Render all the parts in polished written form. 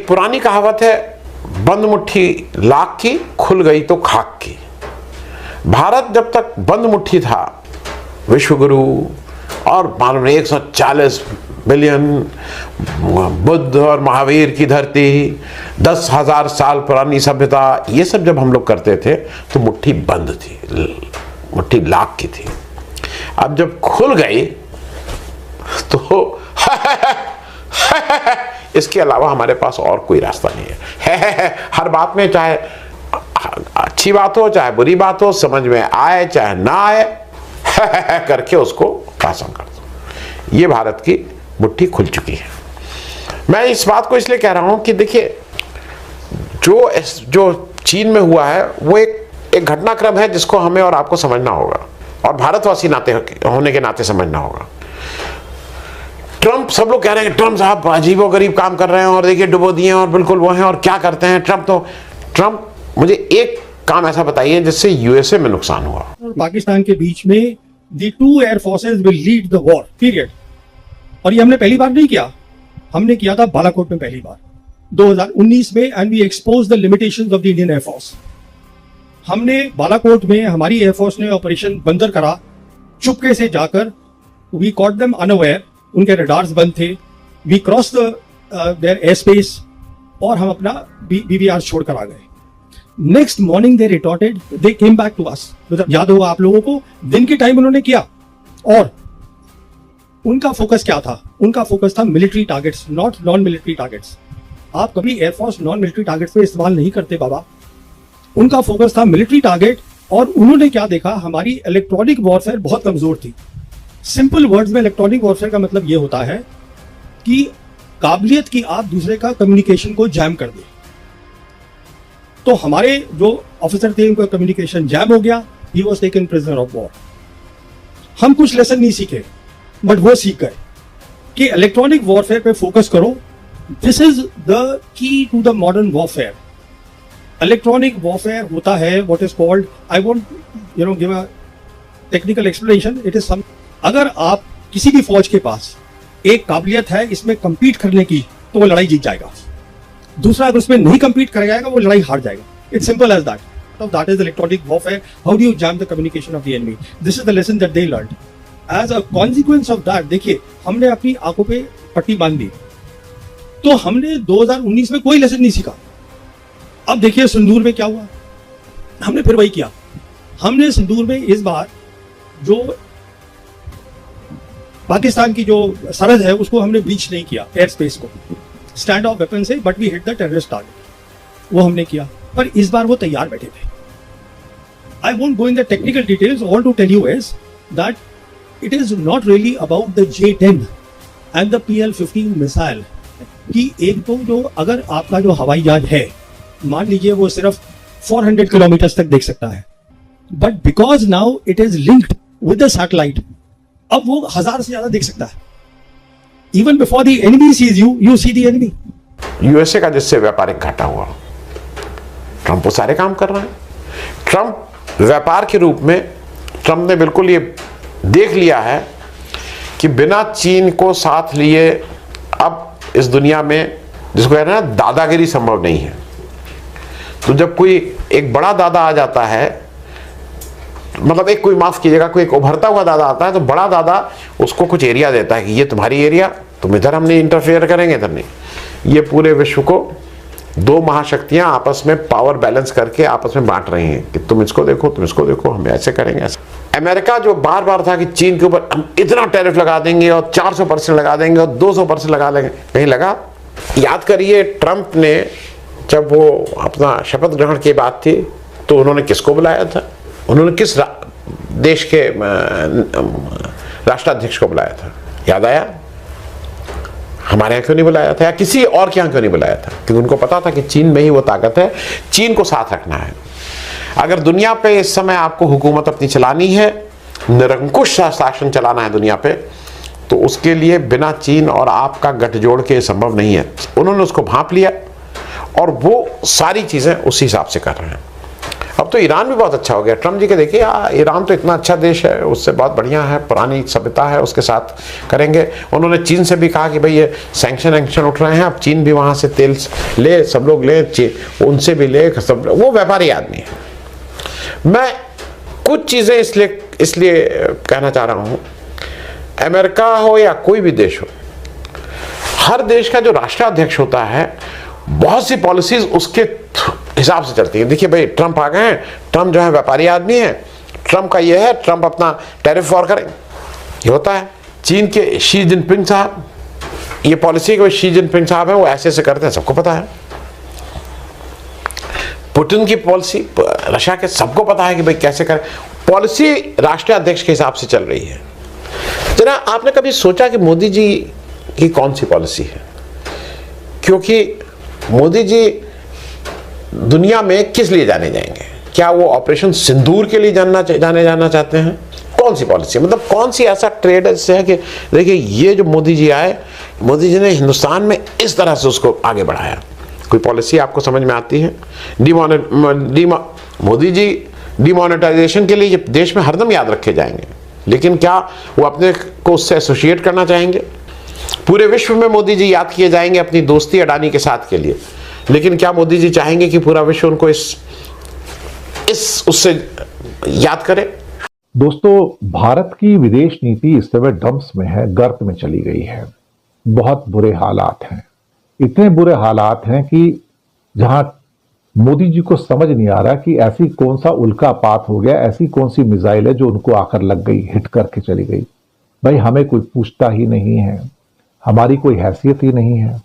पुरानी कहावत है, बंद मुट्ठी लाख की, खुल गई तो खाक की। भारत जब तक बंद मुट्ठी था, विश्वगुरु और मालूम 140 बिलियन बुद्ध और महावीर की धरती, 10,000 साल पुरानी सभ्यता, ये सब जब हम लोग करते थे तो मुट्ठी बंद थी, मुट्ठी लाख की थी। अब जब खुल गई तो इसके अलावा हमारे पास और कोई रास्ता नहीं है। हर बात में, चाहे अच्छी बात हो चाहे बुरी बात हो, समझ में आए चाहे ना आए, करके उसको आसान कर दो। ये भारत की मुट्ठी खुल चुकी है। मैं इस बात को इसलिए कह रहा हूं कि देखिए, जो चीन में हुआ है वो एक घटनाक्रम है जिसको हमें और आपको समझना होगा, और भारतवासी होने के नाते समझना होगा। ट्रंप, सब लोग कह रहे हैं कि ट्रंप साहब अजीबोगरीब काम कर रहे हैं और देखिए डुबो दिए और बिल्कुल वो हैं और क्या करते हैं ट्रंप। मुझे एक काम ऐसा बताइए जिससे यूएसए में नुकसान हुआ। पाकिस्तान के बीच में the two air forces will lead the war period. और ये हमने पहली बार नहीं किया, हमने किया था बालाकोट में पहली बार 2019 में, and we expose the limitations of the Indian air force. हमने बालाकोट में हमारी एयरफोर्स ने ऑपरेशन बंदर करा, चुपके से जाकर, वी कॉट देम अनअवेयर, उनके रडार्स बंद थे, we cross their air space, और हम अपना BBR छोड़ कर आ गए। Next morning they retorted, they came back to us. याद होगा आप लोगों को, दिन के टाइम उन्होंने किया, और उनका फोकस क्या था? उनका फोकस था military targets, not non military targets. आप कभी एयरफोर्स नॉन मिलिट्री टारगेट्स पे इस्तेमाल नहीं करते बाबा। उनका फोकस था मिलिट्री टारगेट, और उन्होंने क्या देखा, हमारी इलेक्ट्रॉनिक वॉरफेयर बहुत कमजोर थी। सिंपल वर्ड्स में इलेक्ट्रॉनिक वॉरफेयर का मतलब ये होता है कि काबिलियत की आप दूसरे का कम्युनिकेशन को जैम कर दें। तो हमारे जो ऑफिसर थे उनका कम्युनिकेशन जैम हो गया, he was taken prisoner of war. हम कुछ लेसन नहीं सीखे, बट वो सीख गए कि इलेक्ट्रॉनिक वॉरफेयर पे फोकस करो। This is the key to the modern warfare. Electronic warfare होता है what is called, I won't give a technical explanation, it is some, अगर आप किसी भी फौज के पास एक काबिलियत है इसमें कंपीट करने की, तो वो लड़ाई जीत जाएगा। दूसरा अगर उसमें नहीं कंपीट कर जाएगा, वो लड़ाई हार जाएगा। It's simple as that. So that is electronic warfare. How do you jam the communication of the enemy? This is the lesson that they learned. As a consequence of that, देखिए, हमने अपनी आंखों पे पट्टी बांध दी, तो हमने 2019 में कोई लेसन नहीं सीखा। अब देखिए सिंदूर में क्या हुआ, हमने फिर वही किया। हमने सिंदूर में इस बार जो पाकिस्तान की जो सरहद है उसको हमने ब्रीच नहीं किया, एयर स्पेस को स्टैंड ऑफ वेपन से, but we hit the terrorist target, वो हमने किया। पर इस बार वो तैयार बैठे थे। I won't go in the technical details. All to tell you is that it is not really about the J-10 and the PL-15 missile. कि एक तो जो अगर आपका जो हवाई जहाज है, मान लीजिए वो सिर्फ 400 किलोमीटर तक देख सकता है, but because now it is linked with the satellite, अब वो 1000 से ज्यादा देख सकता है। Even before the enemy sees you, you see the enemy. USA का जिससे व्यापारिक घाटा हुआ, ट्रंप वो सारे काम कर रहा है। ट्रंप व्यापार के रूप में, ट्रंप ने बिल्कुल ये देख लिया है कि बिना चीन को साथ लिए अब इस दुनिया में, जिसको कह रहे हैं ना, दादागिरी संभव नहीं है। तो जब कोई एक बड़ा दादा आ जाता है, मतलब एक कोई, माफ कीजिएगा, कोई एक उभरता हुआ दादा आता है, तो बड़ा दादा उसको कुछ एरिया देता है कि ये तुम्हारी एरिया, तुम इधर हम नहीं इंटरफेयर करेंगे, इधर नहीं। ये पूरे विश्व को दो महाशक्तियां आपस में पावर बैलेंस करके आपस में बांट रही हैं कि तुम इसको देखो, तुम इसको देखो, हम ऐसे करेंगे, ऐसे। अमेरिका जो बार बार था कि चीन के ऊपर हम इतना टैरिफ लगा देंगे और 400% लगा देंगे और 200% लगा देंगे, कहीं लगा? याद करिए, ट्रंप ने जब वो अपना शपथ ग्रहण की बात थी तो उन्होंने किसको बुलाया था? उन्होंने किस देश के राष्ट्राध्यक्ष को बुलाया था? याद आया? हमारे यहाँ क्यों नहीं बुलाया था, या किसी और के यहाँ क्यों नहीं बुलाया था? क्योंकि उनको पता था कि चीन में ही वो ताकत है, चीन को साथ रखना है। अगर दुनिया पे इस समय आपको हुकूमत अपनी चलानी है, निरंकुश शासन चलाना है दुनिया पे, तो उसके लिए बिना चीन और आपका गठजोड़ के संभव नहीं है। उन्होंने उसको भांप लिया और वो सारी चीजें उसी हिसाब से कर रहे हैं। अब तो ईरान भी बहुत अच्छा हो गया। ट्रम्प जी के देखिए, ईरान तो इतना अच्छा देश है, उससे बहुत बढ़िया है, पुरानी सभ्यता है, उसके साथ करेंगे। उन्होंने चीन से भी कहा कि भाई ये सैंक्शन उठ रहे हैं, अब चीन भी वहाँ से तेल ले, सब लोग ले, उनसे भी ले, सब। वो व्यापारी आदमी है। मैं कुछ चीज़ें इसलिए कहना चाह रहा हूँ, अमेरिका हो या कोई भी देश हो, हर देश का जो राष्ट्राध्यक्ष होता है, बहुत सी पॉलिसीज उसके हिसाब से चलती है। देखिए भाई, ट्रम्प आ गए हैं, ट्रम्प जो है व्यापारी आदमी है, ट्रम्प का ये है, ट्रम्प अपना टैरिफ वॉर करेंगे, ये होता है। चीन के शी जिनपिंग साहब, ये पॉलिसी कि शी जिनपिंग साहब है, वो ऐसे ऐसे करते हैं, सबको पता है। पुतिन की पॉलिसी, रशिया के, सबको पता है कि भाई कैसे करें। पॉलिसी राष्ट्राध्यक्ष के हिसाब से चल रही है। जरा आपने कभी सोचा कि मोदी जी की कौन सी पॉलिसी है? क्योंकि मोदी जी दुनिया में किस लिए जाने जाएंगे? क्या वो ऑपरेशन सिंदूर के लिए जाने जाना चाहते हैं? कौन सी पॉलिसी, मतलब कौन सी ऐसा ट्रेड से है कि देखिए ये जो मोदी जी आए, मोदी जी ने हिंदुस्तान में इस तरह से उसको आगे बढ़ाया। कोई पॉलिसी आपको समझ में आती है? मोदी जी डिमोनेटाइजेशन के लिए देश में हरदम याद रखे जाएंगे, लेकिन क्या वो अपने को उससे एसोसिएट करना चाहेंगे? पूरे विश्व में मोदी जी याद किए जाएंगे अपनी दोस्ती अडानी के साथ के लिए, लेकिन क्या मोदी जी चाहेंगे कि पूरा विश्व उनको इस उससे याद करे? दोस्तों, भारत की विदेश नीति इस समय डंप्स में है, गर्त में चली गई है। बहुत बुरे हालात हैं, इतने बुरे हालात हैं कि जहां मोदी जी को समझ नहीं आ रहा कि ऐसी कौन सा उल्कापात हो गया, ऐसी कौन सी मिसाइल है जो उनको आकर लग गई, हिट करके चली गई। भाई, हमें कोई पूछता ही नहीं है, हमारी कोई हैसियत ही नहीं है।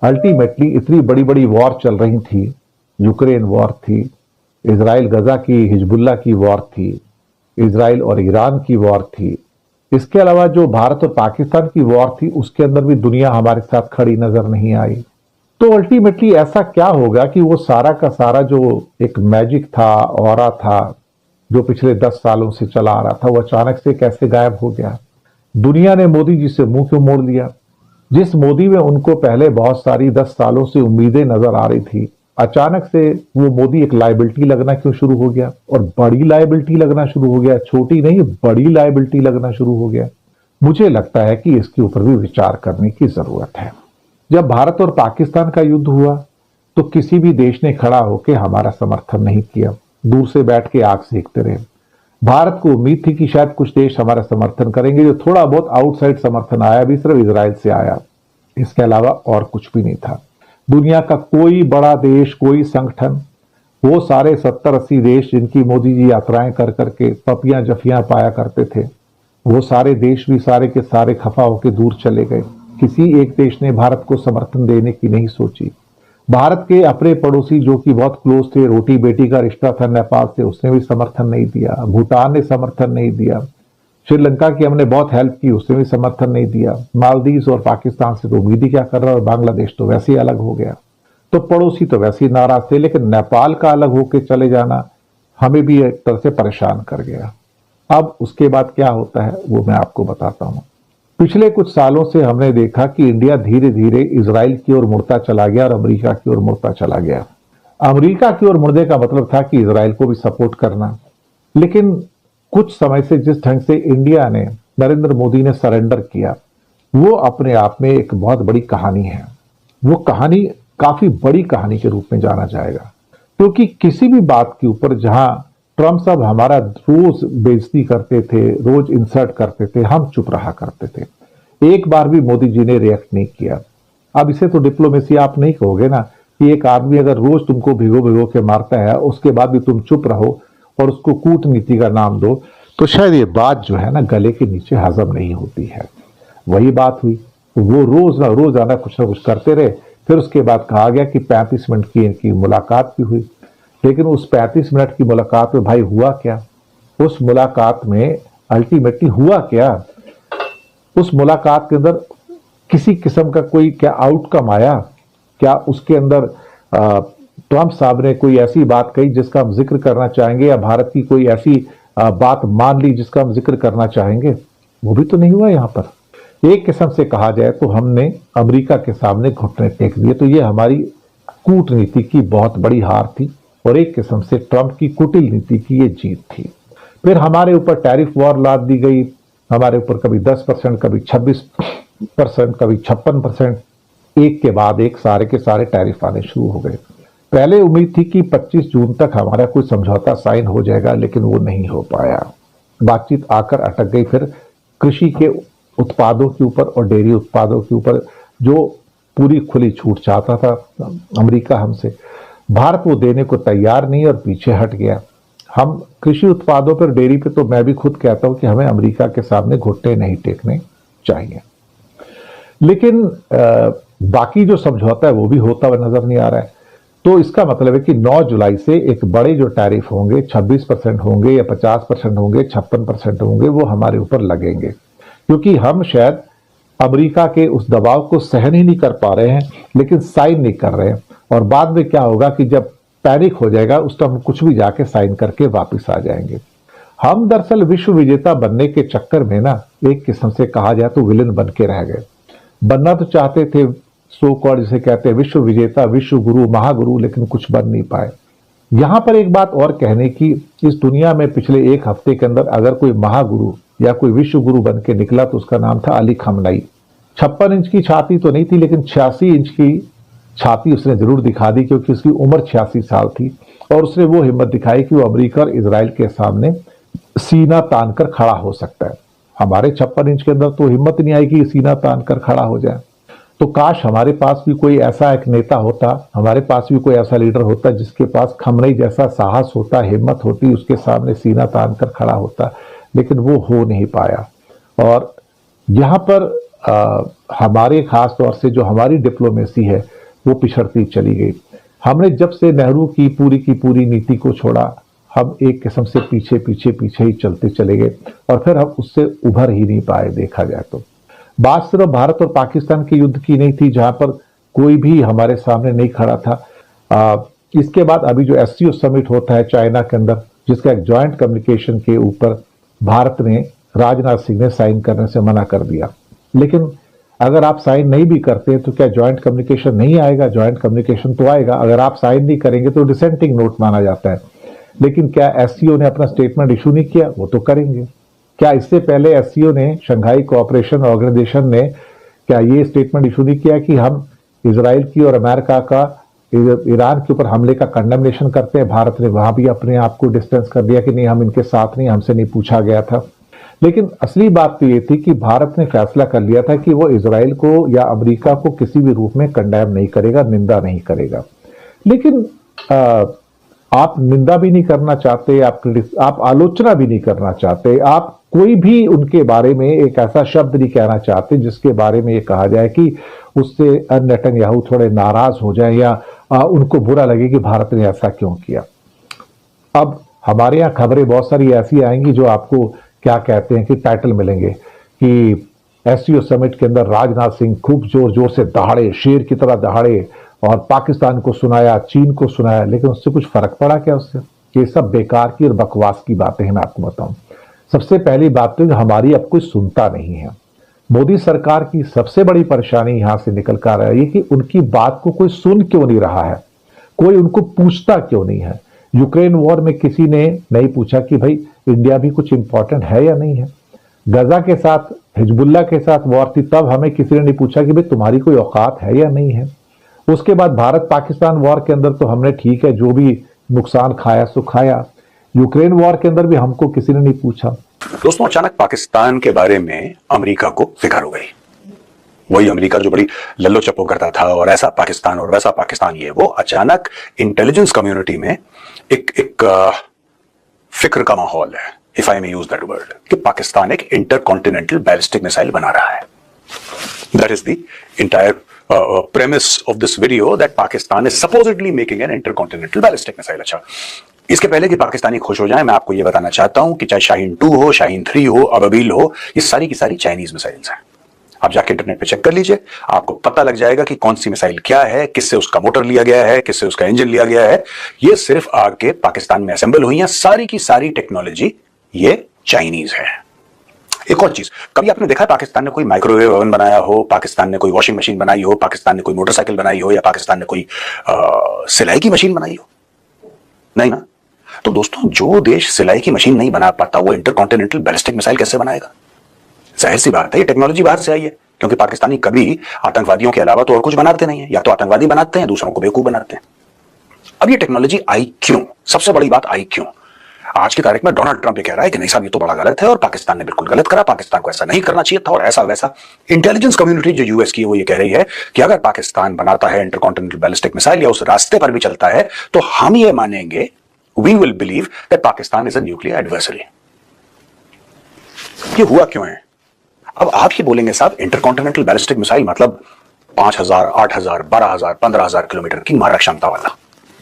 अल्टीमेटली इतनी बड़ी बड़ी वॉर चल रही थी, यूक्रेन वॉर थी, इजराइल गजा की हिजबुल्ला की वॉर थी, इजराइल और ईरान की वॉर थी, इसके अलावा जो भारत और पाकिस्तान की वॉर थी उसके अंदर भी दुनिया हमारे साथ खड़ी नजर नहीं आई। तो अल्टीमेटली ऐसा क्या होगा कि वो सारा का सारा जो एक मैजिक था, ऑरा था, जो पिछले 10 सालों से चला आ रहा था, वो अचानक से कैसे गायब हो गया? दुनिया ने मोदी जी से मुंह क्यों मोड़ लिया? जिस मोदी में उनको पहले बहुत सारी 10 सालों से उम्मीदें नजर आ रही थी, अचानक से वो मोदी एक लायबिलिटी लगना क्यों शुरू हो गया? और बड़ी लायबिलिटी लगना शुरू हो गया, छोटी नहीं, बड़ी लायबिलिटी लगना शुरू हो गया। मुझे लगता है कि इसके ऊपर भी विचार करने की जरूरत है। जब भारत और पाकिस्तान का युद्ध हुआ तो किसी भी देश ने खड़ा होकर हमारा समर्थन नहीं किया, दूर से बैठ के आग सेकते रहे। भारत को उम्मीद थी कि शायद कुछ देश हमारा समर्थन करेंगे, जो थोड़ा बहुत आउटसाइड समर्थन आया भी सिर्फ इजराइल से आया, इसके अलावा और कुछ भी नहीं था। दुनिया का कोई बड़ा देश, कोई संगठन, वो सारे 70-80 देश जिनकी मोदी जी यात्राएं कर करके पपियां जफियां पाया करते थे, वो सारे देश भी सारे के सारे खफा होकर दूर चले गए। किसी एक देश ने भारत को समर्थन देने की नहीं सोची। भारत के अपने पड़ोसी जो कि बहुत क्लोज थे, रोटी बेटी का रिश्ता था नेपाल से, उसने भी समर्थन नहीं दिया। भूटान ने समर्थन नहीं दिया। श्रीलंका की हमने बहुत हेल्प की, उसने भी समर्थन नहीं दिया। मालदीव और पाकिस्तान से तो उम्मीद ही क्या कर रहा है, और बांग्लादेश तो वैसे ही अलग हो गया। तो पड़ोसी तो वैसे ही नाराज थे, लेकिन नेपाल का अलग होकर चले जाना हमें भी एक तरह से परेशान कर गया। अब उसके बाद क्या होता है वो मैं आपको बताता हूं। पिछले कुछ सालों से हमने देखा कि इंडिया धीरे धीरे इजराइल की ओर मुड़ता चला गया और अमेरिका की ओर मुड़ता चला गया। अमेरिका की ओर मुड़ने का मतलब था कि इजराइल को भी सपोर्ट करना, लेकिन कुछ समय से जिस ढंग से इंडिया ने, नरेंद्र मोदी ने सरेंडर किया, वो अपने आप में एक बहुत बड़ी कहानी है। वो कहानी काफी बड़ी कहानी के रूप में जाना जाएगा, क्योंकि किसी भी बात के ऊपर जहां ट्रम्प साहब हमारा रोज बेइज्जती करते थे, रोज इंसल्ट करते थे, हम चुप रहा करते थे। एक बार भी मोदी जी ने रिएक्ट नहीं किया। अब इसे तो डिप्लोमेसी आप नहीं कहोगे ना, कि एक आदमी अगर रोज तुमको भिगो भिगो के मारता है, उसके बाद भी तुम चुप रहो और उसको कूटनीति का नाम दो, तो शायद ये बात जो है ना गले के नीचे हजम नहीं होती है। वही बात हुई, वो रोज ना कुछ करते रहे। फिर उसके बाद कहा गया कि 35 मिनट की इनकी मुलाकात भी हुई, लेकिन उस 35 मिनट की मुलाकात में भाई हुआ क्या? उस मुलाकात में अल्टीमेटली हुआ क्या? उस मुलाकात के अंदर किसी किस्म का कोई क्या आउटकम आया? क्या उसके अंदर ट्रम्प साहब ने कोई ऐसी बात कही जिसका हम जिक्र करना चाहेंगे, या भारत की कोई ऐसी बात मान ली जिसका हम जिक्र करना चाहेंगे? वो भी तो नहीं हुआ। यहां पर एक किस्म से कहा जाए तो हमने अमेरिका के सामने घुटने टेक दिए। तो ये हमारी कूटनीति की बहुत बड़ी हार थी, और एक किस्म से ट्रंप की कुटिल नीति की ये जीत थी। फिर हमारे ऊपर टैरिफ वॉर लाद दी गई, हमारे ऊपर कभी 10%, कभी 26%, कभी 56%, एक के बाद एक सारे के सारे टैरिफ आने शुरू हो गए। पहले उम्मीद थी कि 25 जून तक हमारा कोई समझौता साइन हो जाएगा, लेकिन वो नहीं हो पाया। बातचीत आकर अटक गई। फिर कृषि के उत्पादों के ऊपर और डेयरी उत्पादों के ऊपर जो पूरी खुली छूट चाहता था अमेरिका हमसे, भारत वो देने को तैयार नहीं और पीछे हट गया। हम कृषि उत्पादों पर, डेयरी पे तो मैं भी खुद कहता हूं कि हमें अमेरिका के सामने घुटने नहीं टेकने चाहिए। लेकिन बाकी जो समझौता है वो भी होता हुआ नजर नहीं आ रहा है। तो इसका मतलब है कि 9 जुलाई से एक बड़े जो टैरिफ होंगे, 26% होंगे या 50% होंगे, 56% होंगे, वो हमारे ऊपर लगेंगे, क्योंकि हम शायद अमेरिका के उस दबाव को सहन ही नहीं कर पा रहे हैं, लेकिन साइन नहीं कर रहे हैं। और बाद में क्या होगा कि जब पैनिक हो जाएगा उस टाइम हम कुछ भी जाके साइन करके वापस आ जाएंगे। हम दरअसल विश्व विजेता बनने के चक्कर में ना, एक किस्म से कहा जाए तो विलन बन के रह गए। बनना तो चाहते थे, सो कॉल्ड जिसे कहते हैं विश्व विजेता, विश्व गुरु, महागुरु, लेकिन कुछ बन नहीं पाए। यहां पर एक बात और कहने की, इस दुनिया में पिछले एक हफ्ते के अंदर अगर कोई महागुरु या कोई विश्व गुरु बन के निकला तो उसका नाम था अली खमनई। 56 इंच की छाती तो नहीं थी, लेकिन 86 इंच की छाती उसने जरूर दिखा दी, क्योंकि उसकी उम्र 86 साल थी और उसने वो हिम्मत दिखाई कि वो अमेरिका और इजराइल के सामने सीना तान कर खड़ा हो सकता है। हमारे 56 इंच के अंदर तो हिम्मत नहीं आई कि सीना तान कर खड़ा हो जाए। तो काश हमारे पास भी कोई ऐसा एक नेता होता, हमारे पास भी कोई ऐसा लीडर होता जिसके पास खमनई जैसा साहस होता, हिम्मत होती, उसके सामने सीना तान कर खड़ा होता, लेकिन वो हो नहीं पाया। और यहाँ पर हमारे खास तौर से जो हमारी डिप्लोमेसी है वो पिछड़ती चली गई। हमने जब से नेहरू की पूरी नीति को छोड़ा, हम एक किस्म से पीछे ही चलते चले गए और फिर हम उससे उभर ही नहीं पाए। देखा जाए तो बात सिर्फ भारत और पाकिस्तान के युद्ध की नहीं थी, जहां पर कोई भी हमारे सामने नहीं खड़ा था। इसके बाद अभी जो SCO समिट होता है चाइना के अंदर, जिसका एक ज्वाइंट कम्युनिकेशन के ऊपर भारत ने, राजनाथ सिंह ने साइन करने से मना कर दिया। लेकिन अगर आप साइन नहीं भी करते तो क्या ज्वाइंट कम्युनिकेशन नहीं आएगा? ज्वाइंट कम्युनिकेशन तो आएगा। अगर आप साइन नहीं करेंगे तो डिसेंटिंग नोट माना जाता है। लेकिन क्या SCO ने अपना स्टेटमेंट इशू नहीं किया? वो तो करेंगे। क्या इससे पहले SCO ने, शंघाई कोऑपरेशन ऑर्गेनाइजेशन ने, क्या ये स्टेटमेंट इशू नहीं किया कि हम इजराइल की और अमेरिका का ईरान के ऊपर हमले का कंडेमनेशन करते हैं? भारत ने वहां भी अपने आप को डिस्टेंस कर दिया कि नहीं, हम इनके साथ नहीं, हमसे नहीं पूछा गया था। लेकिन असली बात तो ये थी कि भारत ने फैसला कर लिया था कि वो इजराइल को या अमेरिका को किसी भी रूप में कंडेम नहीं करेगा, निंदा नहीं करेगा। लेकिन आप निंदा भी नहीं करना चाहते, आप आलोचना भी नहीं करना चाहते, आप कोई भी उनके बारे में एक ऐसा शब्द नहीं कहना चाहते जिसके बारे में ये कहा जाए कि उससे नेतन्याहू थोड़े नाराज हो जाए या उनको बुरा लगे कि भारत ने ऐसा क्यों किया। अब हमारे यहाँ खबरें बहुत सारी ऐसी आएंगी जो आपको क्या कहते हैं कि टाइटल मिलेंगे कि SCO समिट के अंदर राजनाथ सिंह खूब जोर जोर से दहाड़े, शेर की तरह दहाड़े और पाकिस्तान को सुनाया, चीन को सुनाया, लेकिन उससे कुछ फर्क पड़ा क्या उससे? ये सब बेकार की और बकवास की बातें हैं। मैं आपको बताऊं, सबसे पहली बात तो हमारी अब कोई सुनता नहीं है। मोदी सरकार की सबसे बड़ी परेशानी यहां से निकल कर आ रही है कि उनकी बात को कोई सुन क्यों नहीं रहा है, कोई उनको पूछता क्यों नहीं है। यूक्रेन वॉर में किसी ने नहीं पूछा कि भाई इंडिया भी कुछ इंपॉर्टेंट है या नहीं है। गजा के साथ, हिजबुल्ला के साथ वॉर थी, तब हमें किसी ने नहीं पूछा कि भाई तुम्हारी कोई औकात है या नहीं है। उसके बाद भारत पाकिस्तान वॉर के अंदर तो हमने ठीक है जो भी नुकसान खाया सो खाया। यूक्रेन वॉर के अंदर भी हमको किसी ने नहीं पूछा। दोस्तों, अचानक पाकिस्तान के बारे में अमेरिका को फिक्र हो गई। वही अमेरिका जो बड़ी लल्लो चप्पो करता था और ऐसा पाकिस्तान और वैसा पाकिस्तान, ये वो अचानक इंटेलिजेंस कम्युनिटी में एक फिक्र का माहौल है, if I may use that word, कि पाकिस्तान एक इंटरकॉन्टिनेंटल बैलिस्टिक मिसाइल बना रहा है। That is the entire premise of this video, that Pakistan is supposedly making an intercontinental ballistic missile। अच्छा, इसके पहले कि पाकिस्तानी खुश हो जाए, मैं आपको यह बताना चाहता हूं कि चाहे शाहीन 2 हो, शाहीन 3 हो, अबाबील हो, ये सारी की सारी चाइनीज मिसाइल्स हैं। आप जाके इंटरनेट पे चेक कर लीजिए, आपको पता लग जाएगा कि कौन सी मिसाइल क्या है, किससे उसका मोटर लिया गया है, किससे उसका इंजन लिया गया है। ये सिर्फ आके पाकिस्तान में असेंबल हुई है, सारी की सारी टेक्नोलॉजी ये चाइनीज है। एक और चीज, कभी आपने देखा पाकिस्तान ने कोई माइक्रोवेव ओवन बनाया हो, पाकिस्तान ने कोई वॉशिंग मशीन बनाई हो, पाकिस्तान ने कोई मोटरसाइकिल बनाई हो, या पाकिस्तान ने कोई सिलाई की मशीन बनाई हो? नहीं ना। तो दोस्तों, जो देश सिलाई की मशीन नहीं बना पाता वो इंटरकॉन्टिनेंटल बैलिस्टिक मिसाइल कैसे बनाएगा? जाहिर सी बात है, ये टेक्नोलॉजी बाहर से आई है, क्योंकि पाकिस्तानी कभी आतंकवादियों के अलावा तो और कुछ बनाते नहीं है। या तो आतंकवादी बनाते हैं, दूसरों को बेवकूफ बनाते हैं। अब ये टेक्नोलॉजी आई क्यों? सबसे बड़ी बात आई क्यों? आज की तारीख में डोनाल्ड ट्रंप ये कह रहा है कि नहीं साहब, ये तो बड़ा गलत है और पाकिस्तान ने बिल्कुल गलत करा, पाकिस्तान को ऐसा नहीं करना चाहिए था और ऐसा वैसा। इंटेलिजेंस कम्युनिटी जो यूएस की है वो ये कह रही है कि अगर पाकिस्तान बनाता है इंटरकॉन्टिनेंटल बैलिस्टिक मिसाइल या उस रास्ते पर भी चलता है तो हम ये मानेंगे, we will believe that Pakistan is a nuclear adversary. ये हुआ क्यों है? अब आप ये बोलेंगे साहब, इंटरकॉन्टिनेंटल बैलिस्टिक मिसाइल मतलब 5000, 8000, 12000, 15000 किलोमीटर की मारक क्षमता वाला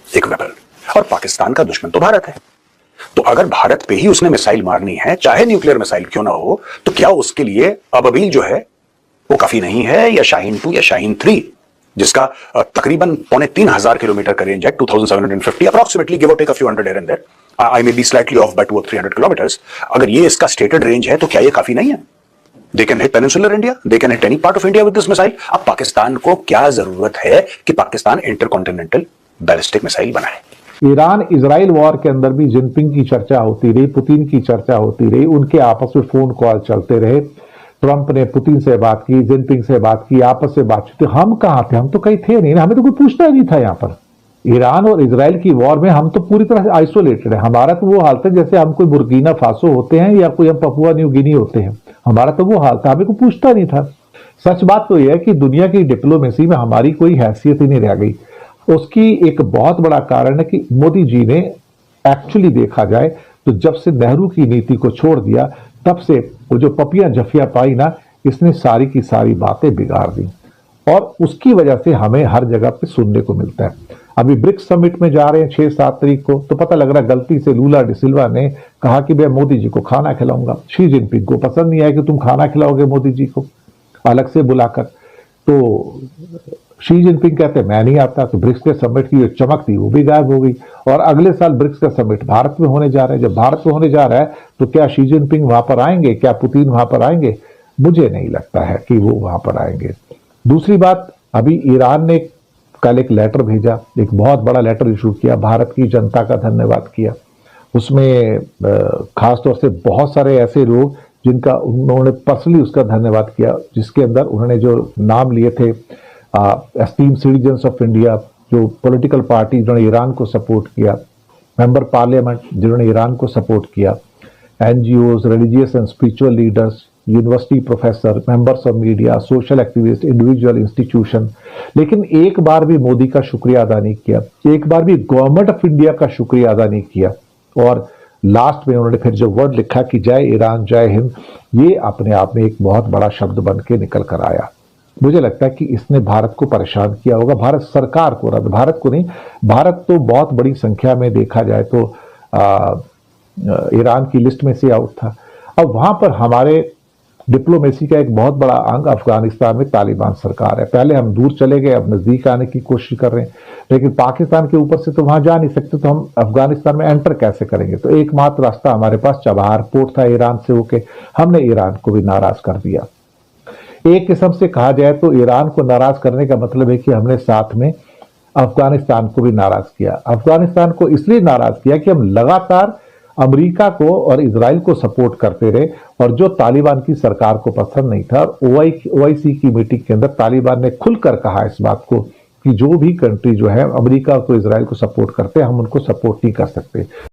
एक वेपन, और पाकिस्तान का दुश्मन तो भारत है। तो अगर भारत पे ही उसने मिसाइल मारनी है, चाहे न्यूक्लियर मिसाइल क्यों ना हो, तो क्या उसके लिए अबाबील जो है वो काफी नहीं है, या शाहीन 2 या शाहीन 3 जिसका तकरीबन 3500 किलोमीटर का रेंज है, 2750 approximately, give or take a few hundred here and there, I may be slightly off by 2 or 300 kilometres. अगर ये इसका स्टेटेड रेंज है तो क्या ये काफी नहीं है? They can hit peninsular India, they can hit any part of India with this missile। अब पाकिस्तान को क्या जरूरत है कि पाकिस्तान इंटरकॉन्टिनेंटल बैलिस्टिक मिसाइल बनाए? ईरान इजराइल वॉर के अंदर भी जिनपिंग की चर्चा होती रही, पुतिन की चर्चा होती रही, उनके आपस में फोन कॉल चलते रहे। ट्रंप ने पुतिन से बात की, जिनपिंग से बात की, आपस में बातचीत। हम कहां थे? हम तो कहीं थे नहीं, हमें तो कोई पूछता ही नहीं था। यहाँ पर ईरान और इजराइल की वॉर में हम तो पूरी तरह से आइसोलेटेड है। हमारा तो वो हालत है जैसे हम कोई बुर्किना फासो होते हैं या कोई हम पपुआ न्यू गिनी होते हैं। हमारा तो वो हाल था, हमें कोई पूछता नहीं था। सच बात तो यह है कि दुनिया की डिप्लोमेसी में हमारी कोई हैसियत ही नहीं रह गई। उसकी एक बहुत बड़ा कारण है कि मोदी जी ने एक्चुअली देखा जाए तो जब से नेहरू की नीति को छोड़ दिया, तब से वो जो पपियां जफियां पाई ना, इसने सारी की सारी बातें बिगाड़ दी और उसकी वजह से हमें हर जगह पे सुनने को मिलता है। अभी ब्रिक्स समिट में जा रहे हैं 6-7 तारीख को, तो पता लग रहा है गलती से लूला डिसिल्वा ने कहा कि मैं मोदी जी को खाना खिलाऊंगा। शी जिनपिंग को पसंद नहीं आया कि तुम खाना खिलाओगे मोदी जी को अलग से बुलाकर, तो शी जिनपिंग कहते मैं नहीं आता। तो ब्रिक्स के समिट की जो चमक थी वो भी गायब हो गई। और अगले साल ब्रिक्स का समिट भारत में होने जा रहा है। जब भारत में होने जा रहा है तो क्या शी जिनपिंग वहां पर आएंगे? क्या पुतिन वहां पर आएंगे? मुझे नहीं लगता है कि वो वहां पर आएंगे। दूसरी बात, अभी ईरान ने कल एक लेटर भेजा, एक बहुत बड़ा लेटर इशू किया, भारत की जनता का धन्यवाद किया। उसमें खासतौर से बहुत सारे ऐसे लोग जिनका उन्होंने पर्सनली उसका धन्यवाद किया, जिसके अंदर उन्होंने जो नाम लिए थे एस्टीम सिटीजन्स ऑफ इंडिया, जो पॉलिटिकल पार्टी जिन्होंने ईरान को सपोर्ट किया, मेंबर पार्लियामेंट जिन्होंने ईरान को सपोर्ट किया, NGOs, religious and spiritual leaders, university professor, members of media, social activist, individual institution. लेकिन एक बार भी मोदी का शुक्रिया अदा नहीं किया, एक बार भी गवर्नमेंट ऑफ इंडिया का शुक्रिया अदा नहीं किया। और लास्ट में उन्होंने फिर जो वर्ड लिखा कि जय ईरान जय हिंद, ये अपने आप में एक बहुत बड़ा शब्द बन के निकल कर आया। मुझे लगता है कि इसने भारत को परेशान किया होगा, भारत सरकार को, भारत को नहीं। भारत तो बहुत बड़ी संख्या में देखा जाए तो ईरान की लिस्ट में से आउट था। अब वहां पर हमारे डिप्लोमेसी का एक बहुत बड़ा अंग अफगानिस्तान में तालिबान सरकार है। पहले हम दूर चले गए, अब नजदीक आने की कोशिश कर रहे हैं, लेकिन पाकिस्तान के ऊपर से तो वहां जा नहीं सकते, तो हम अफगानिस्तान में एंटर कैसे करेंगे? तो एकमात्र रास्ता हमारे पास चबहार पोर्ट था ईरान से होके। हमने ईरान को भी नाराज कर दिया। एक किस्म से कहा जाए तो ईरान को नाराज करने का मतलब है कि हमने साथ में अफगानिस्तान को भी नाराज किया। अफगानिस्तान को इसलिए नाराज किया कि हम लगातार अमेरिका को और इजराइल को सपोर्ट करते रहे, और जो तालिबान की सरकार को पसंद नहीं था। ओआईसी की मीटिंग के अंदर तालिबान ने खुलकर कहा इस बात को कि जो भी कंट्री जो है अमेरिका को इजराइल को सपोर्ट करते हैं, हम उनको सपोर्ट नहीं कर सकते।